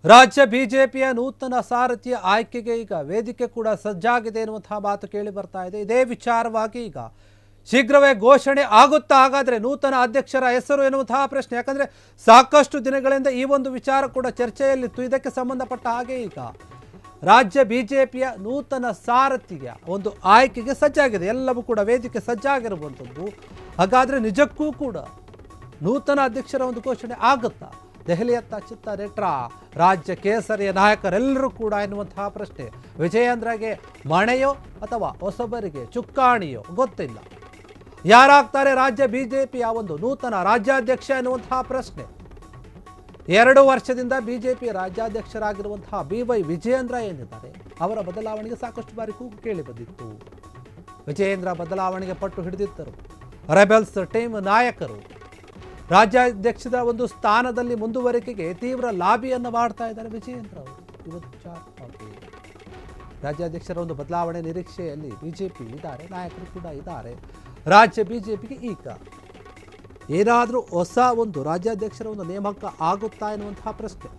ರಾಜ್ಯ ಬಿಜೆಪಿಯ ನೂತನ ಸಾರಥಿಯ ಆಯ್ಕೆಗೆ ಈಗ ವೇದಿಕೆ ಕೂಡ ಸಜ್ಜಾಗಿದೆ ಎನ್ನುವಂತಹ ಮಾತು ಕೇಳಿ ಬರ್ತಾ ಇದೆ. ಇದೇ ವಿಚಾರವಾಗಿ ಈಗ ಶೀಘ್ರವೇ ಘೋಷಣೆ ಆಗುತ್ತಾ ಹಾಗಾದ್ರೆ ನೂತನ ಅಧ್ಯಕ್ಷರ ಹೆಸರು ಎನ್ನುವಂತಹ ಪ್ರಶ್ನೆ. ಯಾಕಂದ್ರೆ ಸಾಕಷ್ಟು ದಿನಗಳಿಂದ ಈ ಒಂದು ವಿಚಾರ ಕೂಡ ಚರ್ಚೆಯಲ್ಲಿತ್ತು. ಇದಕ್ಕೆ ಸಂಬಂಧಪಟ್ಟ ಹಾಗೆ ಈಗ ರಾಜ್ಯ ಬಿಜೆಪಿಯ ನೂತನ ಸಾರಥಿಯ ಒಂದು ಆಯ್ಕೆಗೆ ಸಜ್ಜಾಗಿದೆ. ಎಲ್ಲವೂ ಕೂಡ ವೇದಿಕೆ ಸಜ್ಜಾಗಿರುವಂಥದ್ದು. ಹಾಗಾದ್ರೆ ನಿಜಕ್ಕೂ ಕೂಡ ನೂತನ ಅಧ್ಯಕ್ಷರ ಒಂದು ಘೋಷಣೆ ಆಗುತ್ತಾ? ದೆಹಲಿಯತ್ತ ಚಿತ್ತ ನೆಟ್ರ ರಾಜ್ಯ ಕೇಸರಿಯ ನಾಯಕರೆಲ್ಲರೂ ಕೂಡ ಎನ್ನುವಂತಹ ಪ್ರಶ್ನೆ. ವಿಜಯೇಂದ್ರಗೆ ಮಣೆಯೋ ಅಥವಾ ಹೊಸಬರಿಗೆ ಚುಕ್ಕಾಣಿಯೋ ಗೊತ್ತಿಲ್ಲ. ಯಾರಾಗ್ತಾರೆ ರಾಜ್ಯ ಬಿಜೆಪಿಯ ಒಂದು ನೂತನ ರಾಜ್ಯಾಧ್ಯಕ್ಷ ಎನ್ನುವಂತಹ ಪ್ರಶ್ನೆ. 2 ವರ್ಷದಿಂದ ಬಿಜೆಪಿ ರಾಜ್ಯಾಧ್ಯಕ್ಷರಾಗಿರುವಂತಹ BY ವಿಜಯೇಂದ್ರ ಏನಿದ್ದಾರೆ, ಅವರ ಬದಲಾವಣೆಗೆ ಸಾಕಷ್ಟು ಬಾರಿ ಕೂಗು ಕೇಳಿ ಬಂದಿತ್ತು. ವಿಜಯೇಂದ್ರ ಬದಲಾವಣೆಗೆ ಪಟ್ಟು ಹಿಡಿದಿದ್ದರು. ರೆಬೆಲ್ಸ್ ಟೀಮ್ ನಾಯಕರು ರಾಜ್ಯಾಧ್ಯಕ್ಷದ ಒಂದು ಸ್ಥಾನದಲ್ಲಿ ಮುಂದುವರಿಕೆಗೆ ತೀವ್ರ ಲಾಬಿಯನ್ನು ಮಾಡ್ತಾ ಇದ್ದಾರೆ ವಿಜಯೇಂದ್ರ ಅವರು. ಇವತ್ತು ರಾಜ್ಯಾಧ್ಯಕ್ಷರ ಒಂದು ಬದಲಾವಣೆ ನಿರೀಕ್ಷೆಯಲ್ಲಿ ಬಿಜೆಪಿ ಇದ್ದಾರೆ, ನಾಯಕರು ಕೂಡ ಇದ್ದಾರೆ. ರಾಜ್ಯ ಬಿಜೆಪಿಗೆ ಈಗ ಏನಾದರೂ ಹೊಸ ಒಂದು ರಾಜ್ಯಾಧ್ಯಕ್ಷರ ಒಂದು ನೇಮಕ ಆಗುತ್ತಾ ಎನ್ನುವಂತಹ ಪ್ರಶ್ನೆ.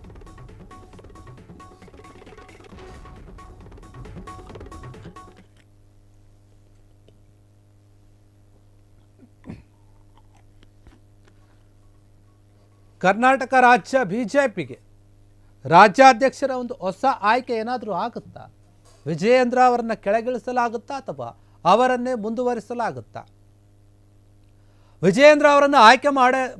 ಕರ್ನಾಟಕ ರಾಜ್ಯ ಬಿಜೆಪಿಗೆ ರಾಜ್ಯಾಧ್ಯಕ್ಷರ ಒಂದು ಹೊಸ ಆಯ್ಕೆ ಏನಾದರೂ ಆಗುತ್ತಾ? ವಿಜಯೇಂದ್ರ ಅವರನ್ನು ಕೆಳಗಿಳಿಸಲಾಗುತ್ತಾ ಅಥವಾ ಅವರನ್ನೇ ಮುಂದುವರಿಸಲಾಗುತ್ತಾ? ವಿಜಯೇಂದ್ರ ಅವರನ್ನು ಆಯ್ಕೆ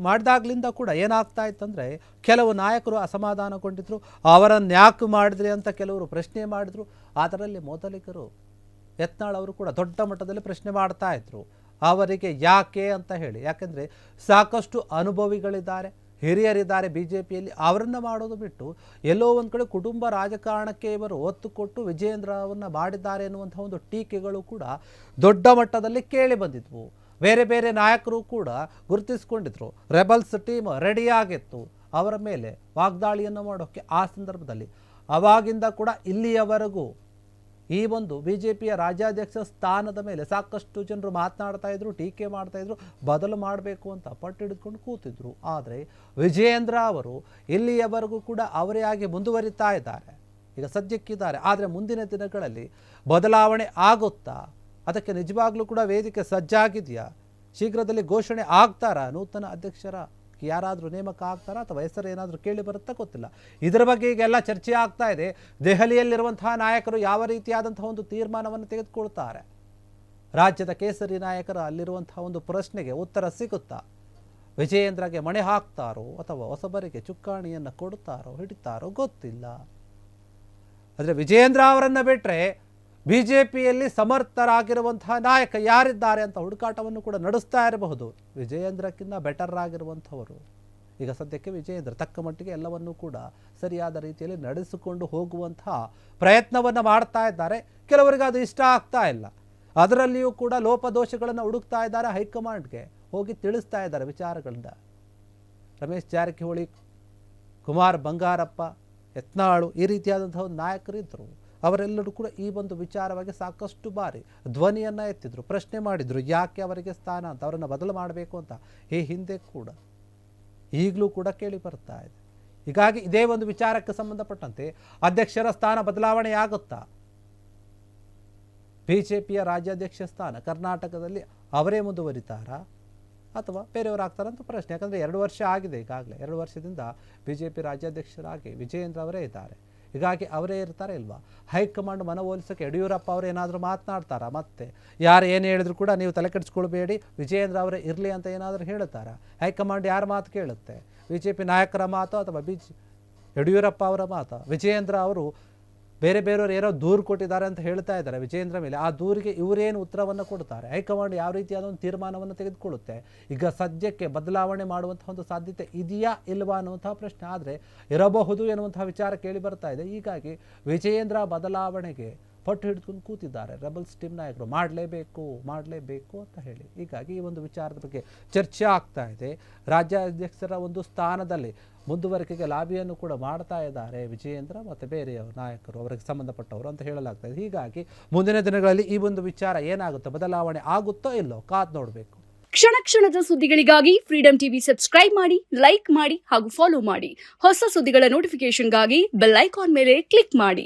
ಮಾಡಿದಾಗ್ಲಿಂದ ಕೂಡ ಏನಾಗ್ತಾ ಇತ್ತಂದರೆ, ಕೆಲವು ನಾಯಕರು ಅಸಮಾಧಾನಗೊಂಡಿದ್ರು. ಅವರನ್ನು ಯಾಕೆ ಮಾಡಿದ್ರಿ ಅಂತ ಕೆಲವರು ಪ್ರಶ್ನೆ ಮಾಡಿದ್ರು. ಅದರಲ್ಲಿ ಮೊದಲಿಗರು ಯತ್ನಾಳ್ ಅವರು ಕೂಡ ದೊಡ್ಡ ಮಟ್ಟದಲ್ಲಿ ಪ್ರಶ್ನೆ ಮಾಡ್ತಾ ಇದ್ರು, ಅವರಿಗೆ ಯಾಕೆ ಅಂತ ಹೇಳಿ. ಯಾಕೆಂದರೆ ಸಾಕಷ್ಟು ಅನುಭವಿಗಳಿದ್ದಾರೆ, ಹಿರಿಯರಿದ್ದಾರೆ ಬಿಜೆಪಿಯಲ್ಲಿ. ಅವರನ್ನು ಮಾಡೋದು ಬಿಟ್ಟು ಎಲ್ಲೋ ಒಂದು ಕಡೆ ಕುಟುಂಬ ರಾಜಕಾರಣಕ್ಕೆ ಇವರು ಒತ್ತು ಕೊಟ್ಟು ವಿಜಯೇಂದ್ರ ಅವರನ್ನು ಮಾಡಿದ್ದಾರೆ ಎನ್ನುವಂಥ ಒಂದು ಟೀಕೆಗಳು ಕೂಡ ದೊಡ್ಡ ಮಟ್ಟದಲ್ಲಿ ಕೇಳಿ ಬಂದಿದ್ವು. ಬೇರೆ ಬೇರೆ ನಾಯಕರು ಕೂಡ ಗುರುತಿಸಿಕೊಂಡಿದ್ರು. ರೆಬಲ್ಸ್ ಟೀಮ್ ರೆಡಿಯಾಗಿತ್ತು ಅವರ ಮೇಲೆ ವಾಗ್ದಾಳಿಯನ್ನು ಮಾಡೋಕ್ಕೆ. ಆ ಸಂದರ್ಭದಲ್ಲಿ ಅವಾಗಿಂದ ಕೂಡ ಇಲ್ಲಿಯವರೆಗೂ ಈ ಒಂದು ಬಿಜೆಪಿಯ ರಾಜ್ಯಾಧ್ಯಕ್ಷ ಸ್ಥಾನದ ಮೇಲೆ ಸಾಕಷ್ಟು ಜನರು ಮಾತನಾಡ್ತಾ ಇದ್ರು, ಟೀಕೆ ಮಾಡ್ತಾ ಇದ್ರು, ಬದಲು ಮಾಡಬೇಕು ಅಂತ ಪಟ್ಟು ಹಿಡಿದುಕೊಂಡು ಕೂತಿದ್ರು. ಆದರೆ ವಿಜಯೇಂದ್ರ ಅವರು ಇಲ್ಲಿಯವರೆಗೂ ಕೂಡ ಅವರೇ ಆಗಿ ಮುಂದುವರಿತಾ ಇದ್ದಾರೆ, ಈಗ ಸದ್ಯಕ್ಕಿದ್ದಾರೆ. ಆದರೆ ಮುಂದಿನ ದಿನಗಳಲ್ಲಿ ಬದಲಾವಣೆ ಆಗುತ್ತಾ? ಅದಕ್ಕೆ ನಿಜವಾಗ್ಲೂ ಕೂಡ ವೇದಿಕೆ ಸಜ್ಜಾಗಿದೆಯಾ? ಶೀಘ್ರದಲ್ಲಿ ಘೋಷಣೆ ಆಗ್ತಾರಾ? ನೂತನ ಅಧ್ಯಕ್ಷರ ಯಾರಾದರೂ ನೇಮಕ ಆಗ್ತಾರಾ ಅಥವಾ ಹೆಸರು ಏನಾದರೂ ಕೇಳಿ ಬರುತ್ತಾ ಗೊತ್ತಿಲ್ಲ. ಇದರ ಬಗ್ಗೆ ಈಗೆಲ್ಲ ಚರ್ಚೆ ಆಗ್ತಾ ಇದೆ. ದೆಹಲಿಯಲ್ಲಿರುವಂತಹ ನಾಯಕರು ಯಾವ ರೀತಿಯಾದಂತಹ ಒಂದು ತೀರ್ಮಾನವನ್ನು ತೆಗೆದುಕೊಳ್ತಾರೆ? ರಾಜ್ಯದ ಕೇಸರಿ ನಾಯಕರು ಅಲ್ಲಿರುವಂತಹ ಒಂದು ಪ್ರಶ್ನೆಗೆ ಉತ್ತರ ಸಿಗುತ್ತಾ? ವಿಜಯೇಂದ್ರಗೆ ಮಣೆ ಹಾಕ್ತಾರೋ ಅಥವಾ ಹೊಸಬರಿಗೆ ಚುಕ್ಕಾಣಿಯನ್ನು ಕೊಡುತ್ತಾರೋ ಹಿಡಿತಾರೋ ಗೊತ್ತಿಲ್ಲ. ಆದರೆ ವಿಜಯೇಂದ್ರ ಅವರನ್ನು ಬಿಟ್ಟರೆ ಬಿಜೆಪಿಯಲ್ಲಿ ಸಮರ್ಥರಾಗಿರುವಂತಹ ನಾಯಕ ಯಾರಿದ್ದಾರೆ ಅಂತ ಹುಡುಕಾಟವನ್ನು ಕೂಡ ನಡೆಸ್ತಾ ಇರಬಹುದು. ವಿಜಯೇಂದ್ರಕ್ಕಿಂತ ಬೆಟರ್ ಆಗಿರುವಂಥವರು ಈಗ ಸದ್ಯಕ್ಕೆ ವಿಜಯೇಂದ್ರ ತಕ್ಕ ಮಟ್ಟಿಗೆ ಎಲ್ಲವನ್ನೂ ಕೂಡ ಸರಿಯಾದ ರೀತಿಯಲ್ಲಿ ನಡೆಸಿಕೊಂಡು ಹೋಗುವಂತಹ ಪ್ರಯತ್ನವನ್ನು ಮಾಡ್ತಾ ಇದ್ದಾರೆ. ಕೆಲವರಿಗೆ ಅದು ಇಷ್ಟ ಆಗ್ತಾ ಇಲ್ಲ. ಅದರಲ್ಲಿಯೂ ಕೂಡ ಲೋಪದೋಷಗಳನ್ನು ಹುಡುಕ್ತಾ ಇದ್ದಾರೆ. ಹೈಕಮಾಂಡ್ಗೆ ಹೋಗಿ ತಿಳಿಸ್ತಾ ಇದ್ದಾರೆ ವಿಚಾರಗಳಿಂದ. ರಮೇಶ್ ಜಾರಕಿಹೊಳಿ, ಕುಮಾರ್ ಬಂಗಾರಪ್ಪ, ಯತ್ನಾಳು ಈ ರೀತಿಯಾದಂತಹ ಒಂದು ನಾಯಕರಿದ್ದರು. ಅವರೆಲ್ಲರೂ ಕೂಡ ಈ ಒಂದು ವಿಚಾರವಾಗಿ ಸಾಕಷ್ಟು ಬಾರಿ ಧ್ವನಿಯನ್ನು ಎತ್ತಿದ್ರು, ಪ್ರಶ್ನೆ ಮಾಡಿದ್ರು, ಯಾಕೆ ಅವರಿಗೆ ಸ್ಥಾನ ಅಂತ, ಅವರನ್ನು ಬದಲು ಮಾಡಬೇಕು ಅಂತ ಈ ಹಿಂದೆ ಕೂಡ ಈಗಲೂ ಕೂಡ ಕೇಳಿ ಬರ್ತಾ ಇದೆ. ಹೀಗಾಗಿ ಇದೇ ಒಂದು ವಿಚಾರಕ್ಕೆ ಸಂಬಂಧಪಟ್ಟಂತೆ ಅಧ್ಯಕ್ಷರ ಸ್ಥಾನ ಬದಲಾವಣೆ ಆಗುತ್ತಾ? ಬಿಜೆಪಿಯ ರಾಜ್ಯಾಧ್ಯಕ್ಷ ಸ್ಥಾನ ಕರ್ನಾಟಕದಲ್ಲಿ ಅವರೇ ಮುಂದುವರಿತಾರಾ ಅಥವಾ ಬೇರೆಯವರಾಗ್ತಾರಂತ ಪ್ರಶ್ನೆ. ಯಾಕಂದರೆ 2 ವರ್ಷ ಆಗಿದೆ ಈಗಾಗಲೇ. 2 ವರ್ಷದಿಂದ ಬಿಜೆಪಿ ರಾಜ್ಯಾಧ್ಯಕ್ಷರಾಗಿ ವಿಜಯೇಂದ್ರ ಅವರೇ ಇದ್ದಾರೆ. ಹೀಗಾಗಿ ಅವರೇ ಇರ್ತಾರೆ ಇಲ್ವಾ? ಹೈಕಮಾಂಡ್ ಮನವೊಲಿಸೋಕ್ಕೆ ಯಡಿಯೂರಪ್ಪ ಅವರು ಏನಾದರೂ ಮಾತನಾಡ್ತಾರಾ? ಮತ್ತೆ ಯಾರು ಏನು ಹೇಳಿದ್ರು ಕೂಡ ನೀವು ತಲೆ ಕೆಡಿಸ್ಕೊಳ್ಬೇಡಿ, ವಿಜಯೇಂದ್ರ ಅವರೇ ಇರಲಿ ಅಂತ ಏನಾದರೂ ಹೇಳುತ್ತಾರಾ? ಹೈಕಮಾಂಡ್ ಯಾರ ಮಾತು ಕೇಳುತ್ತೆ? ಬಿಜೆಪಿ ನಾಯಕರ ಮಾತು ಅಥವಾ ಯಡಿಯೂರಪ್ಪ ಅವರ ಮಾತು? ವಿಜಯೇಂದ್ರ ಅವರು ಬೇರೆಯವರು ಏನೋ ದೂರು ಕೊಟ್ಟಿದ್ದಾರೆ ಅಂತ ಹೇಳ್ತಾ ಇದ್ದಾರೆ ವಿಜಯೇಂದ್ರ ಮೇಲೆ. ಆ ದೂರಿಗೆ ಇವರೇನು ಉತ್ತರವನ್ನು ಕೊಡ್ತಾರೆ? ಹೈಕಮಾಂಡ್ ಯಾವ ರೀತಿಯಾದ ಒಂದು ತೀರ್ಮಾನವನ್ನು ತೆಗೆದುಕೊಳ್ಳುತ್ತೆ? ಈಗ ಸದ್ಯಕ್ಕೆ ಬದಲಾವಣೆ ಮಾಡುವಂತಹ ಒಂದು ಸಾಧ್ಯತೆ ಇದೆಯಾ ಇಲ್ವಾ ಅನ್ನುವಂತಹ ಪ್ರಶ್ನೆ. ಆದರೆ ಇರಬಹುದು ಎನ್ನುವಂತಹ ವಿಚಾರ ಕೇಳಿ ಬರ್ತಾ ಇದೆ. ಹೀಗಾಗಿ ವಿಜಯೇಂದ್ರ ಬದಲಾವಣೆಗೆ ಪಟ್ಟು ಹಿಡಿದುಕೊಂಡು ಕೂತಿದ್ದಾರೆ ರೆಬಲ್ಸ್ ಟೀಮ್ ನಾಯಕರು. ಮಾಡಲೇಬೇಕು ಅಂತ ಹೇಳಿ. ಹೀಗಾಗಿ ಈ ಒಂದು ವಿಚಾರದ ಬಗ್ಗೆ ಚರ್ಚೆ ಆಗ್ತಾ ಇದೆ. ರಾಜ್ಯಾಧ್ಯಕ್ಷರ ಒಂದು ಸ್ಥಾನದಲ್ಲಿ ಮುಂದುವರಿಕೆಗೆ ಲಾಬಿಯನ್ನು ಕೂಡ ಮಾಡ್ತಾ ಇದ್ದಾರೆ ವಿಜಯೇಂದ್ರ ಮತ್ತು ಬೇರೆಯವರು ನಾಯಕರು, ಅವರಿಗೆ ಸಂಬಂಧಪಟ್ಟವರು ಅಂತ ಹೇಳಲಾಗ್ತಾ ಇದೆ. ಹೀಗಾಗಿ ಮುಂದಿನ ದಿನಗಳಲ್ಲಿ ಈ ಒಂದು ವಿಚಾರ ಏನಾಗುತ್ತೆ, ಬದಲಾವಣೆ ಆಗುತ್ತೋ ಇಲ್ಲೋ ಕಾದು ನೋಡಬೇಕು. ಕ್ಷಣ ಕ್ಷಣದ ಸುದ್ದಿಗಳಿಗಾಗಿ ಫ್ರೀಡಂ ಟಿವಿ ಸಬ್ಸ್ಕ್ರೈಬ್ ಮಾಡಿ, ಲೈಕ್ ಮಾಡಿ ಹಾಗೂ ಫಾಲೋ ಮಾಡಿ. ಹೊಸ ಸುದ್ದಿಗಳ ನೋಟಿಫಿಕೇಶನ್ಗಾಗಿ ಬೆಲ್ ಐಕಾನ್ ಮೇಲೆ ಕ್ಲಿಕ್ ಮಾಡಿ.